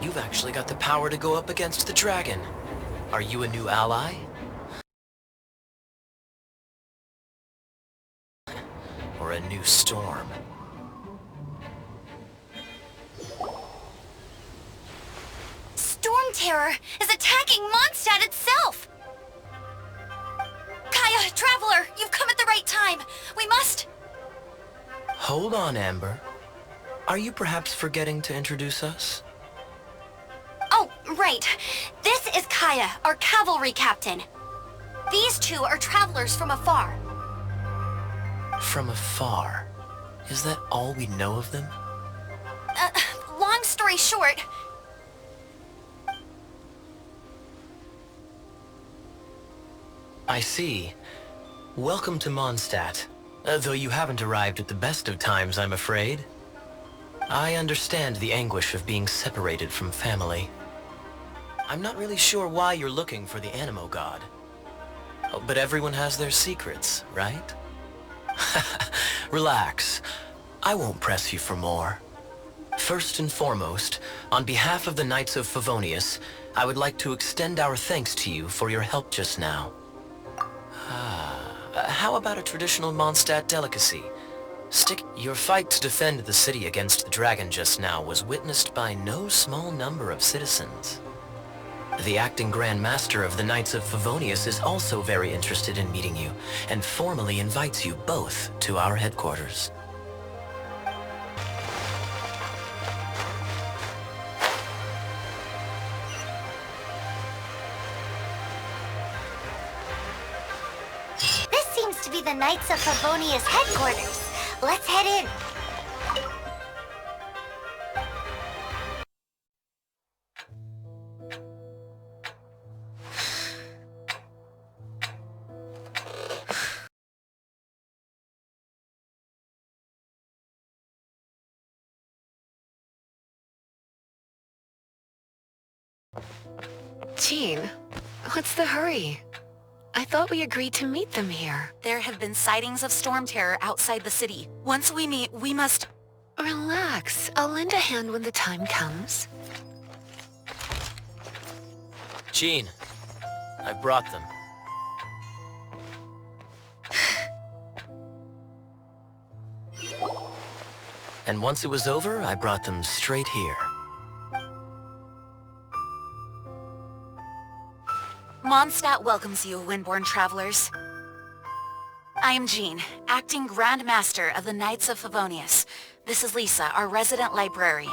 You've actually got the power to go up against the dragon. Are you a new ally? Or a new storm? Storm Terror is attacking Mondstadt itself! Kaya, Traveler, you've come at the right time. We must... Hold on, Amber. Are you perhaps forgetting to introduce us? Oh, right. This is Kaya, our cavalry captain. These two are travelers from afar. From afar? Is that all we know of them? Long story short... I see. Welcome to Mondstadt. Though you haven't arrived at the best of times, I'm afraid. I understand the anguish of being separated from family. I'm not really sure why you're looking for the Animo God. Oh, but everyone has their secrets, right? Relax. I won't press you for more. First and foremost, on behalf of the Knights of Favonius, I would like to extend our thanks to you for your help just now. How about a traditional Mondstadt delicacy? Your fight to defend the city against the dragon just now was witnessed by no small number of citizens. The acting Grand Master of the Knights of Favonius is also very interested in meeting you, and formally invites you both to our headquarters. This seems to be the Knights of Favonius headquarters. Let's head in. Jean, what's the hurry? I thought we agreed to meet them here. There have been sightings of Storm Terror outside the city. Once we meet, we must... Relax. I'll lend a hand when the time comes. Jean, I brought them. And once it was over, I brought them straight here. Mondstadt welcomes you, Windborn travelers. I am Jean, acting Grand Master of the Knights of Favonius. This is Lisa, our resident librarian.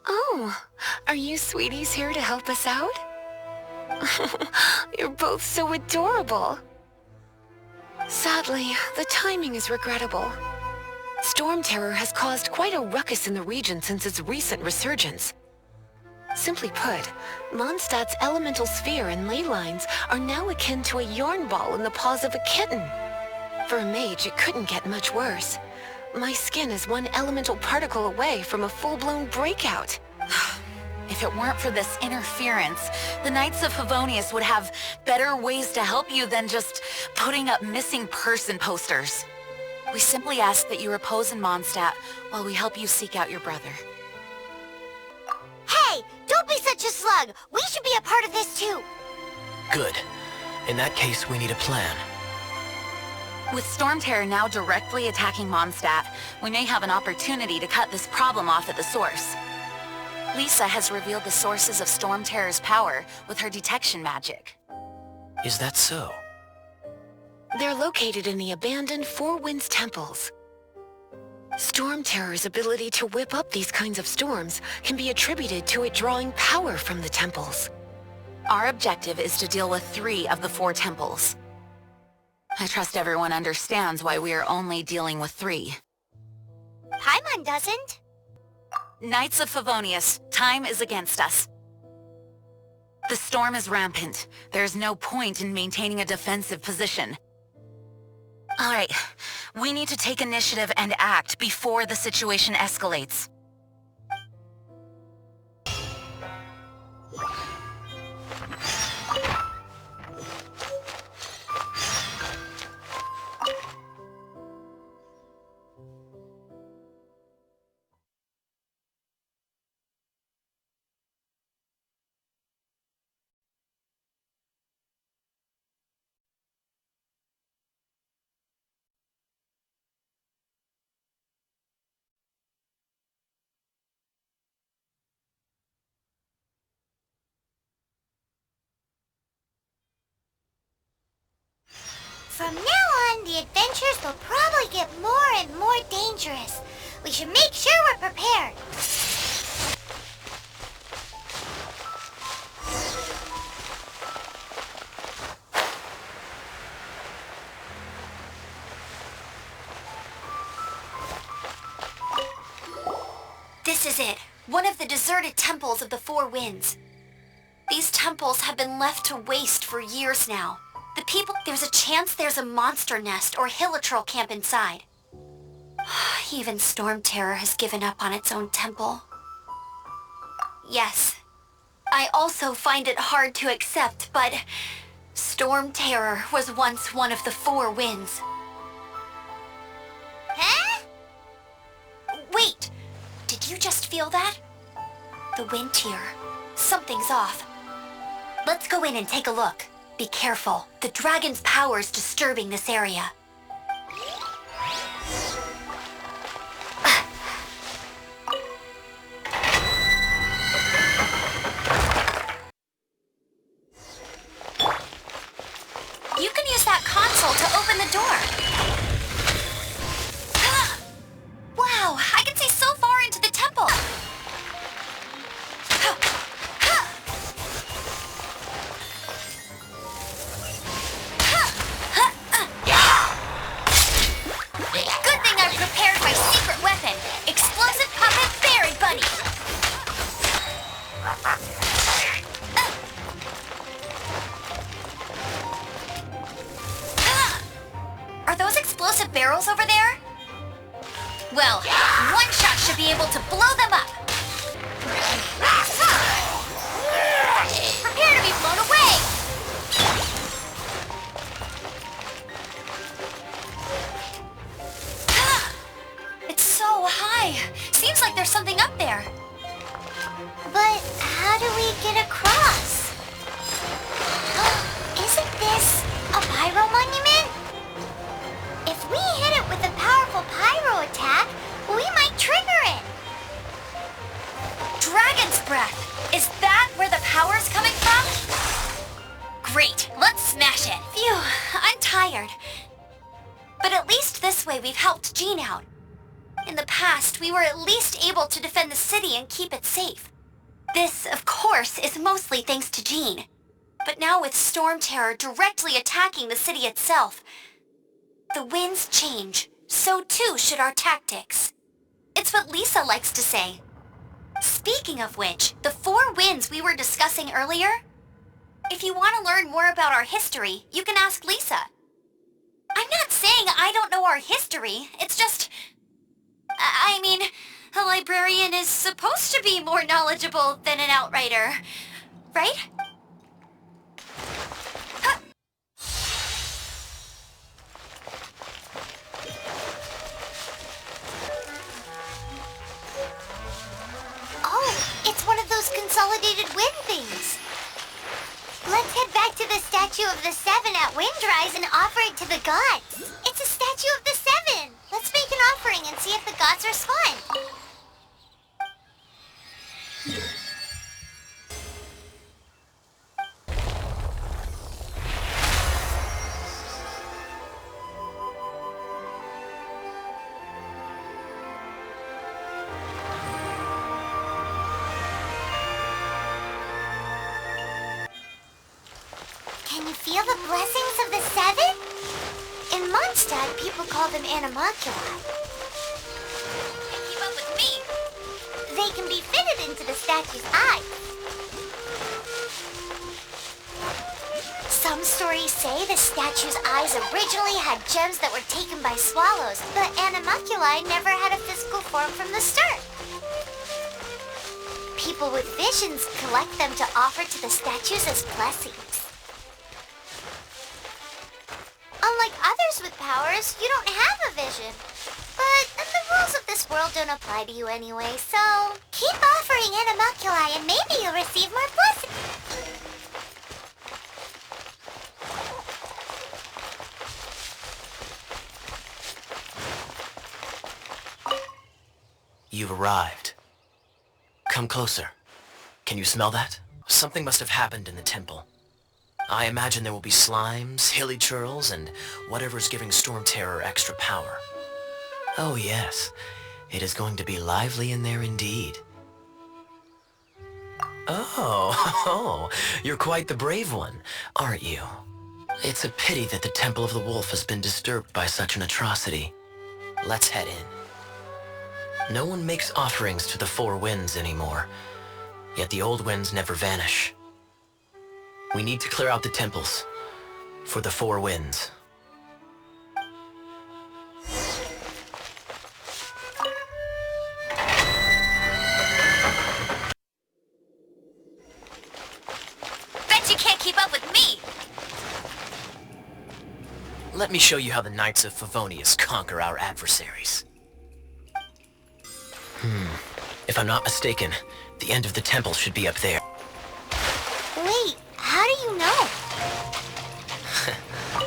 Oh, are you sweeties here to help us out? You're both so adorable. Sadly, the timing is regrettable. Storm Terror has caused quite a ruckus in the region since its recent resurgence. Simply put, Mondstadt's elemental sphere and ley lines are now akin to a yarn ball in the paws of a kitten. For a mage, it couldn't get much worse. My skin is one elemental particle away from a full-blown breakout. If it weren't for this interference, the Knights of Favonius would have better ways to help you than just putting up missing person posters. We simply ask that you repose in Mondstadt while we help you seek out your brother. Hey! Don't be such a slug! We should be a part of this too! Good. In that case, we need a plan. With Storm Terror now directly attacking Mondstadt, we may have an opportunity to cut this problem off at the source. Lisa has revealed the sources of Storm Terror's power with her detection magic. Is that so? They're located in the abandoned Four Winds temples. Storm Terror's ability to whip up these kinds of storms can be attributed to it drawing power from the temples. Our objective is to deal with 3 of the 4 temples. I trust everyone understands why we are only dealing with 3. Paimon doesn't. Knights of Favonius, time is against us. The storm is rampant. There's no point in maintaining a defensive position. Alright, we need to take initiative and act before the situation escalates. From now on, the adventures will probably get more and more dangerous. We should make sure we're prepared. This is it. One of the deserted temples of the Four Winds. These temples have been left to waste for years now. The people, there's a chance there's a monster nest or hilitrol camp inside. Even Storm Terror has given up on its own temple. Yes, I also find it hard to accept, but Storm Terror was once one of the Four Winds. Huh? Wait, did you just feel that? The wind here. Something's off. Let's go in and take a look. Be careful. The dragon's power is disturbing this area. You can use that console to open the door. Wow, I can see so far into the temple. Good thing I prepared my secret weapon, explosive puppet fairy bunny. Are those explosive barrels over there? Well, one shot should be able to blow them up. Prepare to be blown away. It's so high. Seems like there's something up there. But how do we get across? Isn't this a pyro monument? If we hit it with a powerful pyro attack, we might trigger it. Dragon's breath. Is that where the power's coming from? Great, let's smash it. Phew, I'm tired. But at least this way we've helped Jean out. In the past, we were at least able to defend the city and keep it safe. This, of course, is mostly thanks to Jean. But now with Storm Terror directly attacking the city itself, the winds change. So too should our tactics. It's what Lisa likes to say. Speaking of which, the Four Winds we were discussing earlier, if you want to learn more about our history, you can ask Lisa. I'm not saying I don't know our history, it's just... I mean, a librarian is supposed to be more knowledgeable than an outrider, right? Oh, it's one of those consolidated wind things. Let's head back to the statue of the Seven at Windrise and offer it to the gods. It's a gods are fun. Can you feel the blessings of the seven? In Mondstadt, people call them animalculi. Keep up with me. They can be fitted into the statue's eyes. Some stories say the statue's eyes originally had gems that were taken by swallows, but animalculi never had a physical form from the start. People with visions collect them to offer to the statues as blessings. Unlike others with powers, you don't have a vision. But the rules of this world don't apply to you anyway, so keep offering animalculi and maybe you'll receive more blessings. You've arrived. Come closer. Can you smell that? Something must have happened in the temple. I imagine there will be slimes, hilly churls, and whatever's giving Storm Terror extra power. Oh yes, it is going to be lively in there indeed. Oh, you're quite the brave one, aren't you? It's a pity that the Temple of the Wolf has been disturbed by such an atrocity. Let's head in. No one makes offerings to the Four Winds anymore, yet the old winds never vanish. We need to clear out the temples for the Four Winds. Bet you can't keep up with me! Let me show you how the Knights of Favonius conquer our adversaries. If I'm not mistaken, the end of the temple should be up there. Wait, how do you know?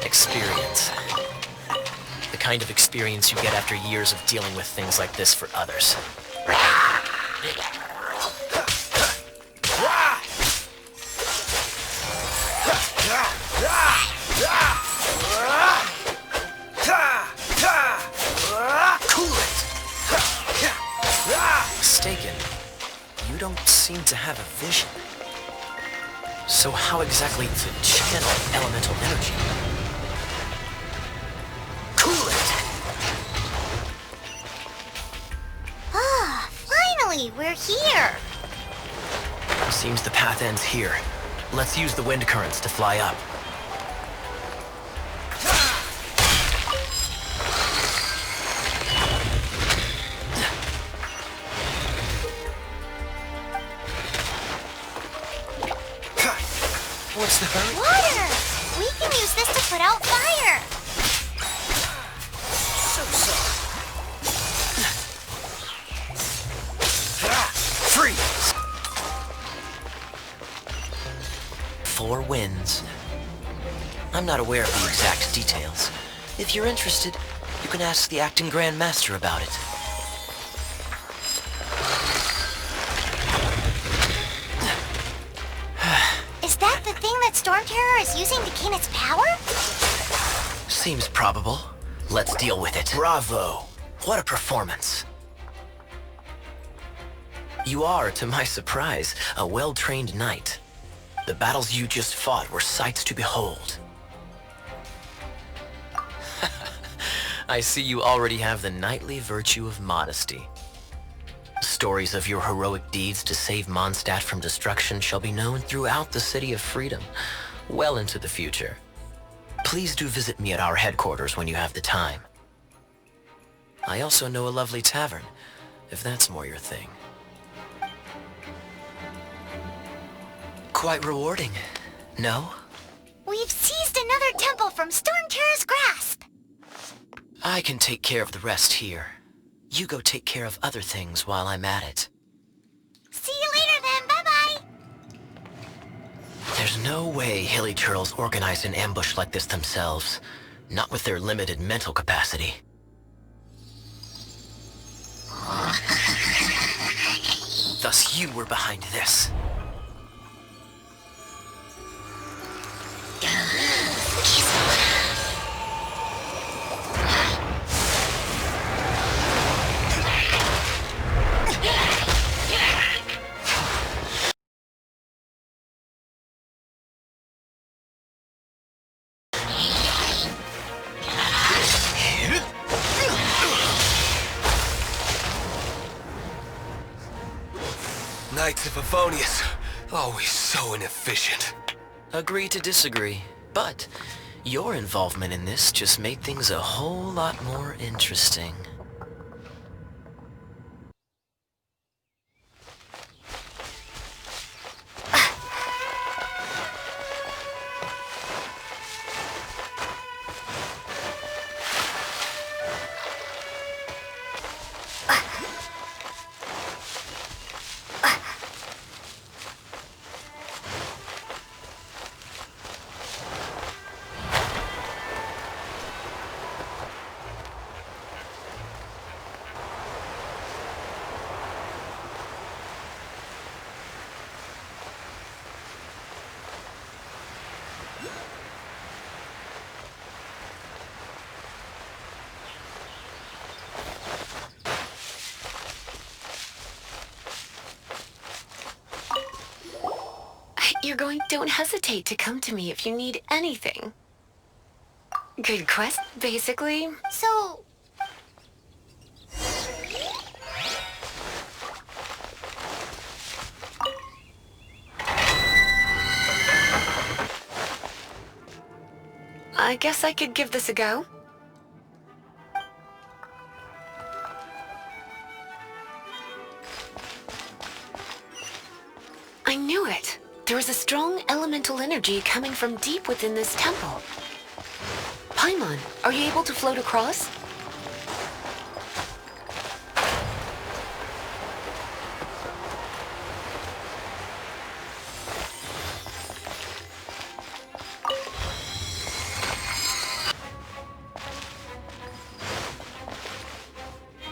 Experience. The kind of experience you get after years of dealing with things like this for others. Cool it! Mistaken. You don't seem to have a vision. So how exactly to channel elemental energy? Cool it! Ah, finally, we're here! Seems the path ends here. Let's use the wind currents to fly up. What's the hurry? Water! We can use this to put out fire! So freeze! Four winds. I'm not aware of the exact details. If you're interested, you can ask the acting Grand Master about it. Is that the thing that Storm Terror is using to gain its power? Seems probable. Let's deal with it. Bravo! What a performance. You are, to my surprise, a well-trained knight. The battles you just fought were sights to behold. I see you already have the knightly virtue of modesty. Stories of your heroic deeds to save Mondstadt from destruction shall be known throughout the City of Freedom, well into the future. Please do visit me at our headquarters when you have the time. I also know a lovely tavern, if that's more your thing. Quite rewarding, no? We've seized another temple from Storm Terror's grasp! I can take care of the rest here. You go take care of other things while I'm at it. See you later then, bye-bye! There's no way hilly churls organized an ambush like this themselves, not with their limited mental capacity. Thus you were behind this. Knights of Favonius, always so inefficient. Agree to disagree, but your involvement in this just made things a whole lot more interesting. Don't hesitate to come to me if you need anything. Good quest, basically. So... I guess I could give this a go. I knew it. There is a strong elemental energy coming from deep within this temple. Paimon, are you able to float across?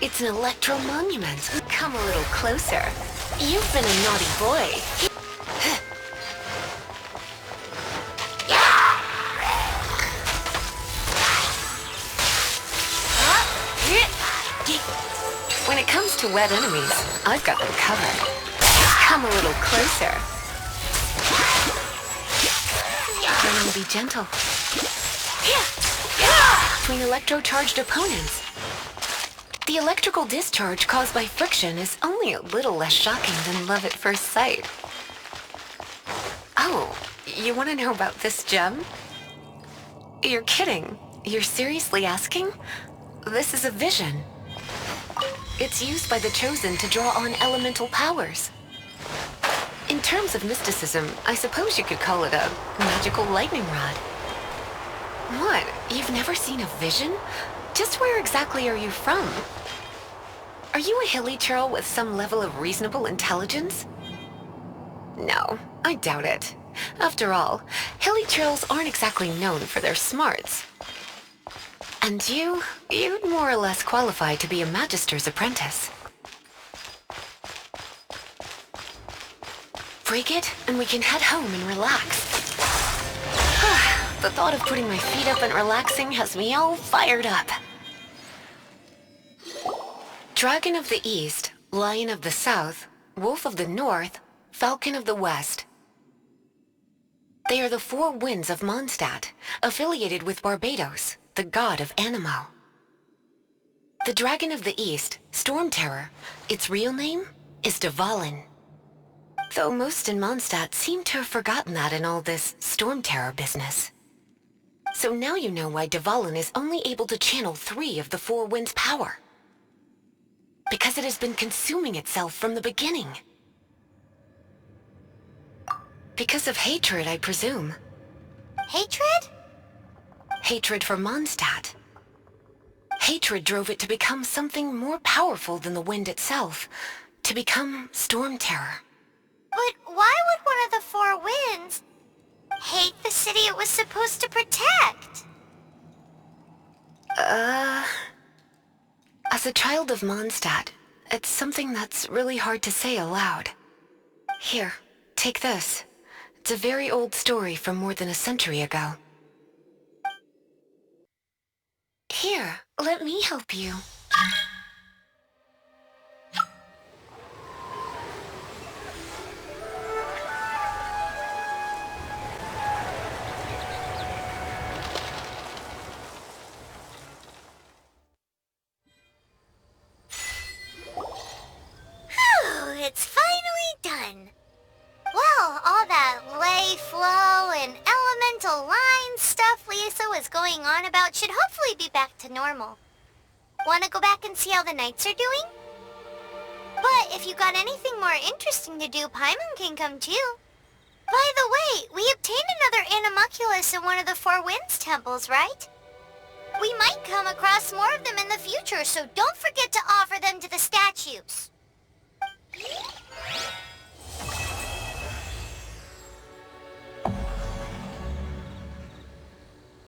It's an electro monument. Come a little closer. You've been a naughty boy. When it comes to wet enemies, I've got them covered. Come a little closer. Learn to be gentle. Between electro-charged opponents. The electrical discharge caused by friction is only a little less shocking than love at first sight. Oh, you want to know about this gem? You're kidding. You're seriously asking? This is a vision. It's used by the Chosen to draw on elemental powers. In terms of mysticism, I suppose you could call it a magical lightning rod. What? You've never seen a vision? Just where exactly are you from? Are you a hilly churl with some level of reasonable intelligence? No, I doubt it. After all, hilly churls aren't exactly known for their smarts. And you'd more or less qualify to be a Magister's apprentice. Break it, and we can head home and relax. The thought of putting my feet up and relaxing has me all fired up. Dragon of the East, Lion of the South, Wolf of the North, Falcon of the West. They are the four winds of Mondstadt, affiliated with Barbados, the god of Anemo. The Dragon of the East, Storm Terror, its real name is Dvalin. Though most in Mondstadt seem to have forgotten that in all this Storm Terror business. So now you know why Dvalin is only able to channel 3 of the four winds' power. Because it has been consuming itself from the beginning. Because of hatred, I presume. Hatred? Hatred for Mondstadt. Hatred drove it to become something more powerful than the wind itself. To become Storm Terror. But why would one of the four winds hate the city it was supposed to protect? As a child of Mondstadt, It's something that's really hard to say aloud. Here, take this. It's a very old story from more than a century ago. Here, let me help you. It's finally done. Well, all that lay flow and elemental line stuff Lisa was going on about should hopefully be back to normal. Wanna go back and see how the knights are doing? But if you got anything more interesting to do, Paimon can come too. By the way, we obtained another Animalculus in one of the Four Winds temples, right? We might come across more of them in the future, so don't forget to offer them to the statues.